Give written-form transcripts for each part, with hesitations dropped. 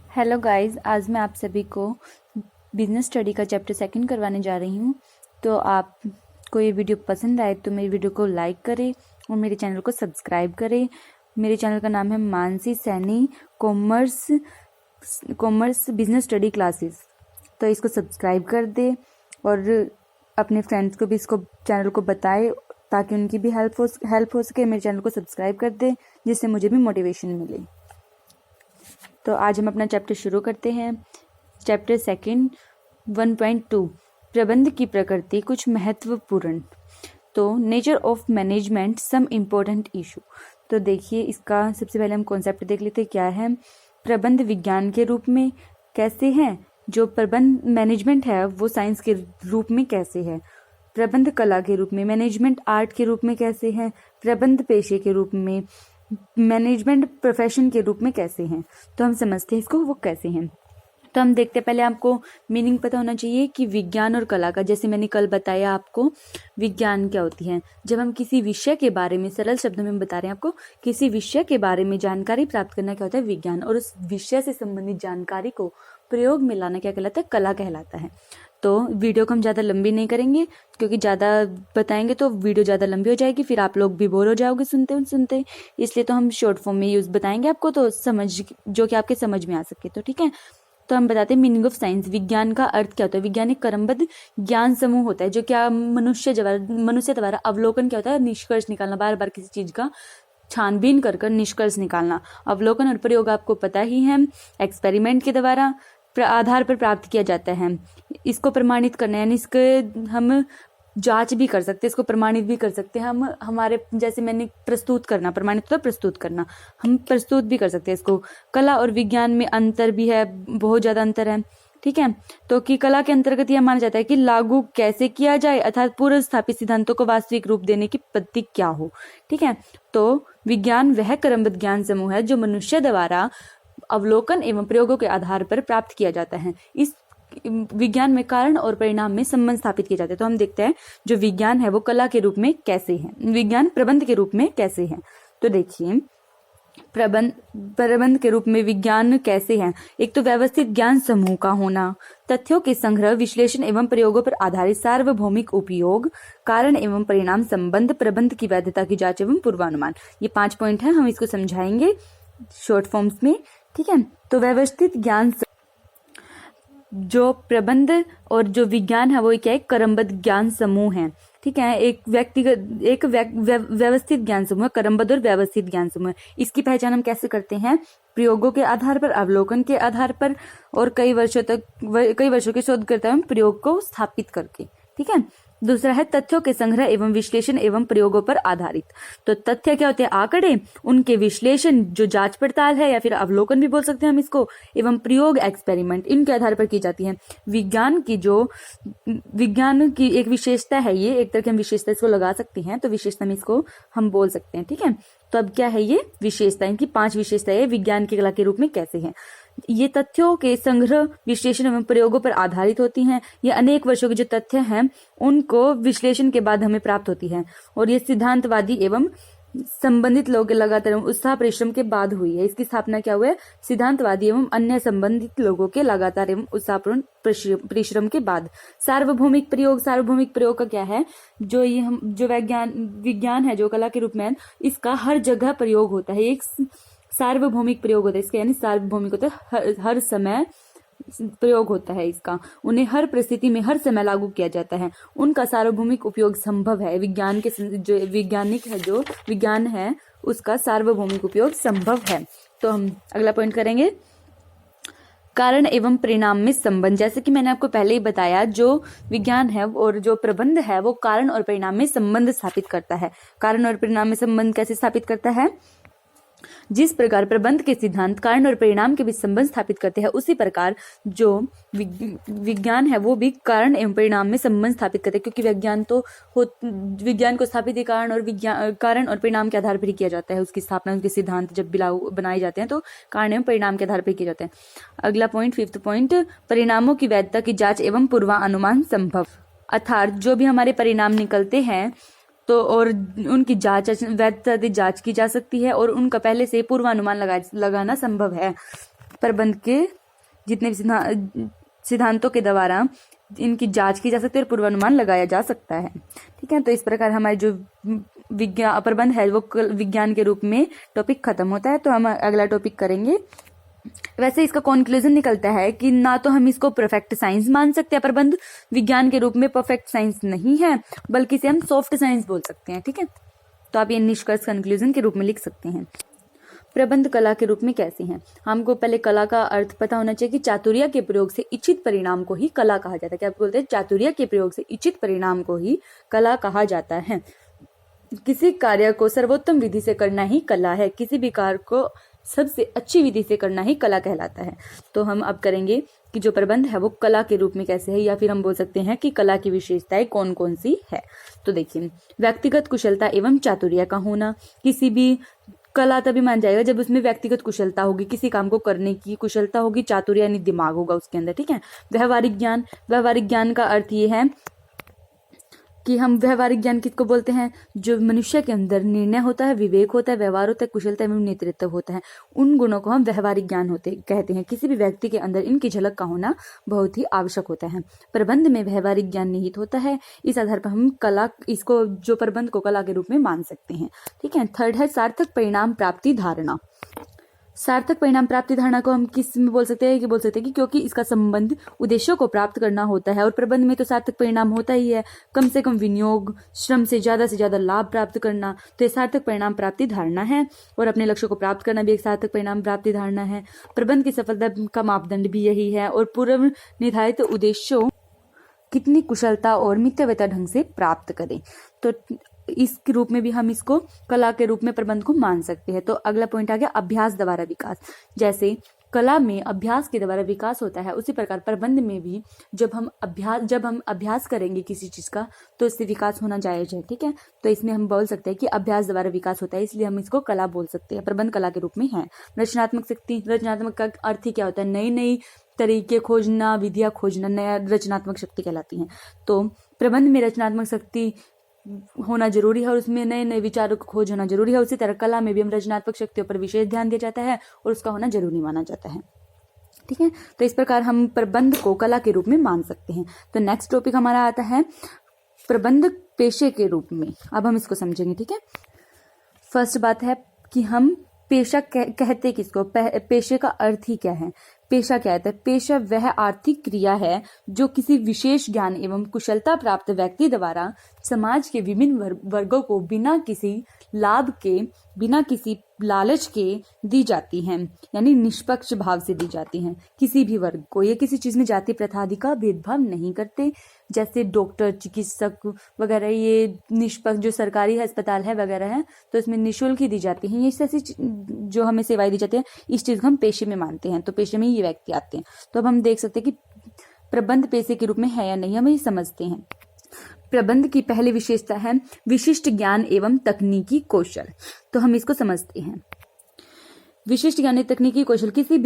Hello guys, आज मैं आप सभी को बिजनेस स्टडी का चैप्टर सेकंड करवाने जा रही हूँ। तो आपको ये वीडियो पसंद आए तो मेरी वीडियो को लाइक करें और मेरे चैनल को सब्सक्राइब करें। मेरे चैनल का नाम है Mansi Saini commerce business study classes. तो इसको सब्सक्राइब कर दे और अपने फ्रेंड्स को भी इसको चैनल को बताए ताकि उनकी भी हेल्प हो सके। मेरे चैनल को सब्सक्राइब कर दे जिससे मुझे भी मोटिवेशन मिले। तो आज हम अपना चैप्टर शुरू करते हैं। चैप्टर सेकंड 1.2 प्रबंध की प्रकृति कुछ महत्वपूर्ण। तो nature of management some important issue. तो देखिए, इसका सबसे पहले हम कॉन्सेप्ट देख लेते हैं क्या है। प्रबंध विज्ञान के रूप में कैसे है, जो प्रबंध मैनेजमेंट है वो साइंस के रूप में कैसे है, प्रबंध कला के रूप में, मैनेजमेंट आर्ट के रूप में कैसे है, प्रबंध पेशे के रूप में, मैनेजमेंट प्रोफेशन के रूप में कैसे हैं। तो हम समझते हैं इसको वो कैसे हैं। तो हम देखते हैं, पहले आपको मीनिंग पता होना चाहिए कि विज्ञान और कला का। जैसे मैंने कल बताया आपको विज्ञान क्या होती है। जब हम किसी विषय के बारे में, सरल शब्दों में बता रहे हैं आपको, किसी विषय के बारे में जानकारी प्राप्त करना क्या होता है, विज्ञान। और उस विषय से संबंधित जानकारी को प्रयोग में लाना क्या कहलाता है, कला कहलाता है। तो वीडियो को हम ज़्यादा लंबी नहीं करेंगे क्योंकि ज़्यादा बताएंगे तो वीडियो ज़्यादा लंबी हो जाएगी, फिर आप लोग भी बोर हो जाओगे सुनते। इसलिए तो हम शॉर्ट फॉर्म में यूज़ बताएंगे आपको, तो जो कि आपके समझ में आ सके। तो ठीक है, तो हम बताते हैं मीनिंग ऑफ साइंस। विज्ञान का अर्थ क्या होता है। विज्ञान एक क्रमबद्ध ज्ञान समूह होता है जो क्या मनुष्य द्वारा अवलोकन क्या होता है, निष्कर्ष निकालना, बार बार किसी चीज का छानबीन कर निष्कर्ष निकालना। अवलोकन और प्रयोग आपको पता ही है, एक्सपेरिमेंट के द्वारा आधार पर प्राप्त किया जाता है। इसको प्रमाणित करना यानी इसके हम जांच भी कर सकते हैं, इसको प्रमाणित भी कर सकते हैं हम। हमारे जैसे मैंने प्रस्तुत करना, प्रमाणित तो प्रस्तुत करना, हम प्रस्तुत भी कर सकते हैं इसको। कला और विज्ञान में अंतर भी है, बहुत ज्यादा अंतर है। ठीक है, तो कि कला के अंतर्गत यह माना जाता है कि लागू कैसे किया जाए, अर्थात पूर्व स्थापित सिद्धांतों को वास्तविक रूप देने की पद्धति क्या हो। ठीक है, तो विज्ञान वह क्रमबद्ध ज्ञान समूह है जो मनुष्य द्वारा अवलोकन एवं प्रयोगों के आधार पर प्राप्त किया जाता है। इस विज्ञान में कारण और परिणाम में संबंध स्थापित किए जाते हैं। तो हम देखते हैं जो विज्ञान है वो कला के रूप में कैसे है, विज्ञान प्रबंध के रूप में कैसे है। तो देखिए, प्रबंध के रूप में विज्ञान कैसे है। एक तो व्यवस्थित ज्ञान समूह का होना, तथ्यों के संग्रह, विश्लेषण एवं प्रयोगों पर आधारित सार्वभौमिक उपयोग, कारण एवं परिणाम संबंध, प्रबंध की वैधता की जांच एवं पूर्वानुमान। ये 5 पॉइंट है, हम इसको समझाएंगे शॉर्ट फॉर्म्स में। ठीक है, तो व्यवस्थित ज्ञान, जो प्रबंध और जो विज्ञान है वो क्या है, क्रमबद्ध ज्ञान समूह है। ठीक है, एक व्यवस्थित ज्ञान समूह, क्रमबद्ध और व्यवस्थित ज्ञान समूह। इसकी पहचान हम कैसे करते हैं, प्रयोगों के आधार पर, अवलोकन के आधार पर और कई वर्षों के शोधकर्ता एवं प्रयोग को स्थापित करके। ठीक है, दूसरा है तथ्यों के संग्रह एवं विश्लेषण एवं प्रयोगों पर आधारित। तो तथ्य क्या होते हैं, आंकड़े, उनके विश्लेषण जो जांच पड़ताल है या फिर अवलोकन भी बोल सकते हैं हम इसको, एवं प्रयोग, एक्सपेरिमेंट, इनके आधार पर की जाती है। विज्ञान की एक विशेषता है, ये एक तरह की हम विशेषता इसको लगा सकते हैं, तो विशेषता में इसको हम बोल सकते हैं। ठीक है, तो अब क्या है ये विशेषता, इनकी 5 विशेषताएं विज्ञान की कला के रूप में कैसे है। ये तथ्यों के संग्रह, विश्लेषण एवं प्रयोगों पर आधारित होती हैं। ये अनेक वर्षों के जो तथ्य हैं उनको विश्लेषण के बाद हमें प्राप्त होती है। और ये सिद्धांतवादी एवं संबंधित लोगों के लगातार उत्साह परिश्रम के बाद हुई है। इसकी स्थापना क्या हुआ है, सिद्धांतवादी एवं अन्य संबंधित लोगों के लगातार एवं उत्साहपूर्ण परिश्रम के बाद। सार्वभौमिक प्रयोग का क्या है, जो ये हम जो विज्ञान है जो कला के रूप में है, इसका हर जगह प्रयोग होता है। एक सार्वभौमिक प्रयोग होता है इसका, यानी सार्वभौमिक होता है हर समय प्रयोग होता है इसका, उन्हें हर परिस्थिति में हर समय लागू किया जाता है। उनका सार्वभौमिक उपयोग संभव है। विज्ञान के जो वैज्ञानिक है, जो विज्ञान है उसका सार्वभौमिक उपयोग संभव है। तो हम अगला पॉइंट करेंगे, कारण एवं परिणाम में संबंध। जैसे कि मैंने आपको पहले ही बताया, जो विज्ञान है और जो प्रबंध है वो कारण और परिणाम में संबंध स्थापित करता है। कारण और परिणाम में संबंध कैसे स्थापित करता है, जिस प्रकार प्रबंध के सिद्धांत कारण और परिणाम के बीच संबंध स्थापित करते हैं, उसी प्रकार जो विज्ञान है वो भी कारण एवं परिणाम में संबंध स्थापित करते हैं। क्योंकि विज्ञान को स्थापित ही कारण और परिणाम के आधार पर ही किया जाता है। उसकी स्थापना, उनके सिद्धांत जब बनाए जाते हैं तो कारण एवं परिणाम के आधार पर किए जाते हैं। अगला पॉइंट, 5th पॉइंट, परिणामों की वैधता की जांच एवं पूर्वानुमान संभव। अर्थात जो भी हमारे परिणाम निकलते हैं तो और उनकी वैधता जांच की जा सकती है और उनका पहले से पूर्वानुमान लगाना संभव है। प्रबंध के जितने भी सिद्धांतों के द्वारा इनकी जांच की जा सकती है और पूर्वानुमान लगाया जा सकता है। ठीक है, तो इस प्रकार हमारे जो विज्ञान प्रबंध है वो विज्ञान के रूप में टॉपिक खत्म होता है। तो हम अगला टॉपिक करेंगे। वैसे इसका कंक्लूजन निकलता है कि ना तो हम इसको परफेक्ट साइंस मान सकते हैं, प्रबंध विज्ञान के रूप में परफेक्ट साइंस नहीं है, बल्कि इसे हम सॉफ्ट साइंस बोल सकते हैं। ठीक है, तो आप ये निष्कर्ष कंक्लूजन के रूप में लिख सकते हैं। प्रबंध कला के रूप में कैसे हैं? हमको पहले कला का अर्थ पता होना चाहिए कि चातुर्य के प्रयोग से इच्छित परिणाम को ही कला कहा जाता है। क्या आप बोलते हैं? चातुर्य के प्रयोग से इच्छित परिणाम को ही कला कहा जाता है। किसी कार्य को सर्वोत्तम विधि से करना ही कला है। किसी भी कार्य को सबसे अच्छी विधि से करना ही कला कहलाता है। तो हम अब करेंगे कि जो प्रबंध है वो कला के रूप में कैसे है, या फिर हम बोल सकते हैं कि कला की विशेषताएं कौन कौन सी है। तो देखिए, व्यक्तिगत कुशलता एवं चातुर्य का होना। किसी भी कला तभी मान जाएगा जब उसमें व्यक्तिगत कुशलता होगी, किसी काम को करने की कुशलता होगी, चातुर्य यानी दिमाग होगा उसके अंदर। ठीक है, व्यवहारिक ज्ञान। व्यवहारिक ज्ञान का अर्थ ये है कि हम व्यवहारिक ज्ञान किसको बोलते हैं? जो मनुष्य के अंदर निर्णय होता है, विवेक होता है, व्यवहार होता है, कुशलता एवं नेतृत्व होता है, उन गुणों को हम व्यवहारिक ज्ञान कहते हैं। किसी भी व्यक्ति के अंदर इनकी झलक का होना बहुत ही आवश्यक होता है। प्रबंध में व्यवहारिक ज्ञान निहित होता है। इस आधार पर हम इसको जो प्रबंध को कला के रूप में मान सकते हैं। ठीक है, थर्ड है सार्थक परिणाम प्राप्ति धारणा। सार्थक परिणाम प्राप्ति धारणा को हम किस में बोल सकते हैं? कि बोल सकते हैं कि क्योंकि इसका संबंध उद्देश्यों को प्राप्त करना होता है, और प्रबंध में तो सार्थक परिणाम होता ही है, कम से कम विनियोग, श्रम से ज्यादा लाभ प्राप्त करना, तो ये सार्थक परिणाम प्राप्ति धारणा है। और अपने लक्ष्य को प्राप्त करना भी एक सार्थक परिणाम प्राप्ति धारणा है। प्रबंध की सफलता का मापदंड भी यही है, और पूर्व निर्धारित उद्देश्यों कितनी कुशलता और मितव्यता ढंग से प्राप्त करें। तो इस रूप में भी हम इसको कला के रूप में प्रबंध को मान सकते हैं। तो अगला पॉइंट आ गया अभ्यास द्वारा विकास। जैसे कला में अभ्यास के द्वारा विकास होता है, उसी प्रकार प्रबंध में भी जब हम अभ्यास करेंगे किसी चीज का, तो इससे विकास होना जायज है। ठीक है, तो इसमें हम बोल सकते हैं कि अभ्यास द्वारा विकास होता है, इसलिए हम इसको कला बोल सकते हैं। प्रबंध कला के रूप में है। रचनात्मक शक्ति। रचनात्मक का अर्थ ही क्या होता है? नई नई तरीके खोजना, विधियां खोजना, नया रचनात्मक शक्ति कहलाती है। तो प्रबंध में रचनात्मक शक्ति होना जरूरी है, और उसमें नए नए विचारों को खोज होना जरूरी है। उसी तरह कला में भी हम रचनात्मक शक्तियों पर विशेष ध्यान दिया जाता है, और उसका होना जरूरी माना जाता है। ठीक है, तो इस प्रकार हम प्रबंध को कला के रूप में मान सकते हैं। तो नेक्स्ट टॉपिक हमारा आता है प्रबंध पेशे के रूप में। अब हम इसको समझेंगे। ठीक है, फर्स्ट बात है कि हम पेशा कहते किसको? पेशे का अर्थ ही क्या है? पेशा क्या है? पेशा वह आर्थिक क्रिया है जो किसी विशेष ज्ञान एवं कुशलता प्राप्त व्यक्ति द्वारा समाज के विभिन्न वर्गों को बिना किसी लाभ के, बिना किसी लालच के दी जाती हैं, यानी निष्पक्ष भाव से दी जाती हैं किसी भी वर्ग को। ये किसी चीज में जाति प्रथा आदि का भेदभाव नहीं करते। जैसे डॉक्टर, चिकित्सक वगैरह, ये निष्पक्ष, जो सरकारी अस्पताल है वगैरह है, तो इसमें निःशुल्क ही दी जाती हैं। ये ऐसी जो हमें सेवाएं दी जाती है, इस चीज को हम पेशे में मानते हैं। तो पेशे में ये व्यक्ति आते हैं। तो अब हम देख सकते हैं कि प्रबंध पेशे के रूप में है या नहीं, हम ये समझते हैं। प्रबंध की पहली विशेषता है विशिष्ट ज्ञान एवं तकनीकी कौशल। तो हम इसको समझते हैं। विशिष्ट ज्ञान तकनीकी कौशल, किसी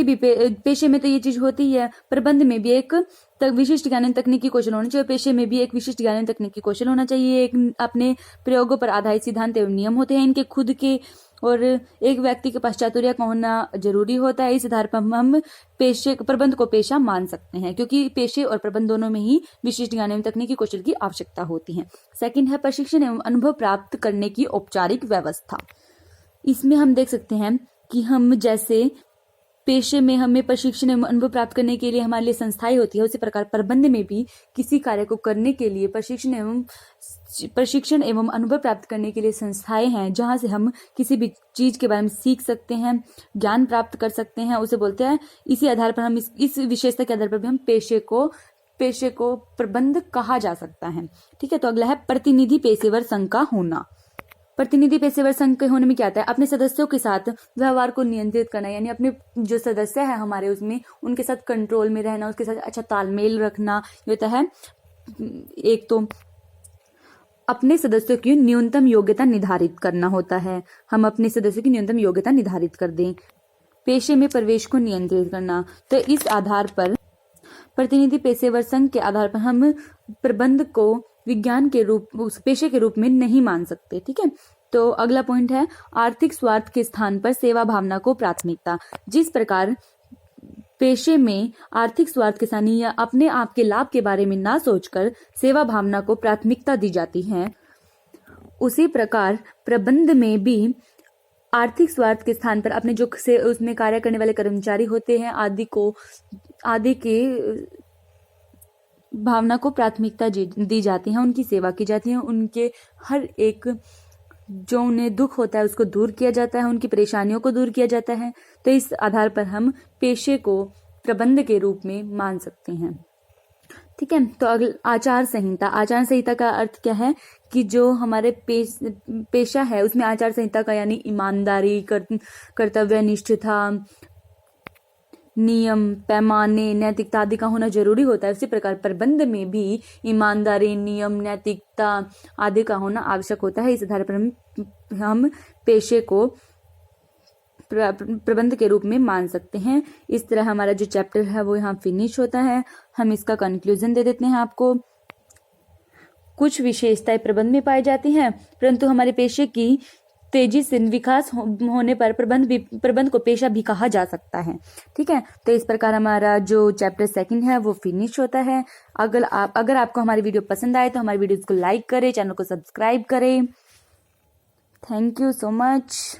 भी पेशे में तो ये चीज होती है, प्रबंध में भी एक विशिष्ट ज्ञान तकनीकी कौशल होना चाहिए। पेशे में भी एक विशिष्ट ज्ञान तकनीकी कौशल होना चाहिए। एक अपने प्रयोगों पर आधारित सिद्धांत एवं नियम होते हैं इनके खुद के, और एक व्यक्ति के पास चातुर्य का होना जरूरी होता है। इस आधार पर हम प्रबंध को पेशा मान सकते हैं, क्योंकि पेशे और प्रबंध दोनों में ही विशिष्ट ज्ञान एवं तकनीकी कौशल की आवश्यकता होती है। सेकंड है प्रशिक्षण एवं अनुभव प्राप्त करने की औपचारिक व्यवस्था। इसमें हम देख सकते हैं कि हम जैसे पेशे में हमें प्रशिक्षण एवं अनुभव प्राप्त करने के लिए हमारे लिए संस्थाएं होती है, उसी प्रकार प्रबंध में भी किसी कार्य को करने के लिए प्रशिक्षण एवं अनुभव प्राप्त करने के लिए संस्थाएं हैं, जहां से हम किसी भी चीज के बारे में सीख सकते हैं, ज्ञान प्राप्त कर सकते हैं, उसे बोलते हैं। इसी आधार पर हम इस विशेषता के आधार पर भी हम पेशे को प्रबंध कहा जा सकता है। ठीक है, तो अगला है प्रतिनिधि पेशेवर संघ का होना। प्रतिनिधि पेशेवर संघ के होने में क्या आता है? अपने सदस्यों के साथ व्यवहार को नियंत्रित करना, यानी अपने जो सदस्य है हमारे, उसमें उनके साथ कंट्रोल में रहना, उसके साथ अच्छा तालमेल रखना होता है। एक तो अपने सदस्यों की न्यूनतम योग्यता निर्धारित करना होता है, हम अपने सदस्यों की न्यूनतम योग्यता निर्धारित कर दें। पेशे में प्रवेश को नियंत्रित करना, तो इस आधार पर प्रतिनिधि पेशेवर संघ के आधार पर हम प्रबंध को विज्ञान के रूप, पेशे के रूप में नहीं मान सकते। ठीक है, तो अगला पॉइंट है आर्थिक स्वार्थ के स्थान पर सेवा भावना को प्राथमिकता। जिस प्रकार पेशे में आर्थिक स्वार्थ के साथ या अपने आप के लाभ के बारे में ना सोचकर सेवा भावना को प्राथमिकता दी जाती है, उसी प्रकार प्रबंध में भी आर्थिक स्वार्थ के स्थान पर अपने जो से उसमें कार्य करने वाले कर्मचारी होते हैं आदि के भावना को प्राथमिकता दी जाती है, उनकी सेवा की जाती है, उनके हर एक जो उन्हें दुख होता है उसको दूर किया जाता है, उनकी परेशानियों को दूर किया जाता है। तो इस आधार पर हम पेशे को प्रबंध के रूप में मान सकते हैं। ठीक है, तो अगला आचार संहिता का अर्थ क्या है कि जो हमारे पेशा है उसमें आचार संहिता का यानी ईमानदारी, कर्तव्य निष्ठता, नियम, पैमाने, नैतिकता आदि का होना जरूरी होता है। उसी प्रकार प्रबंध में भी ईमानदारी, नियम, नैतिकता आदि का होना आवश्यक होता है। इस आधार पर हम पेशे को प्रबंध के रूप में मान सकते हैं। इस तरह हमारा जो चैप्टर है वो यहाँ फिनिश होता है। हम इसका कंक्लूजन दे देते हैं आपको। कुछ विशेषताएं प्रबंध में पाई जाती हैं, परंतु हमारे पेशे की तेजी से विकास होने पर प्रबंध को पेशा भी कहा जा सकता है। ठीक है, तो इस प्रकार हमारा जो चैप्टर 2 है वो फिनिश होता है। अगर आपको हमारी वीडियो पसंद आए तो हमारी वीडियोस को लाइक करें, चैनल को सब्सक्राइब करें। Thank you so much.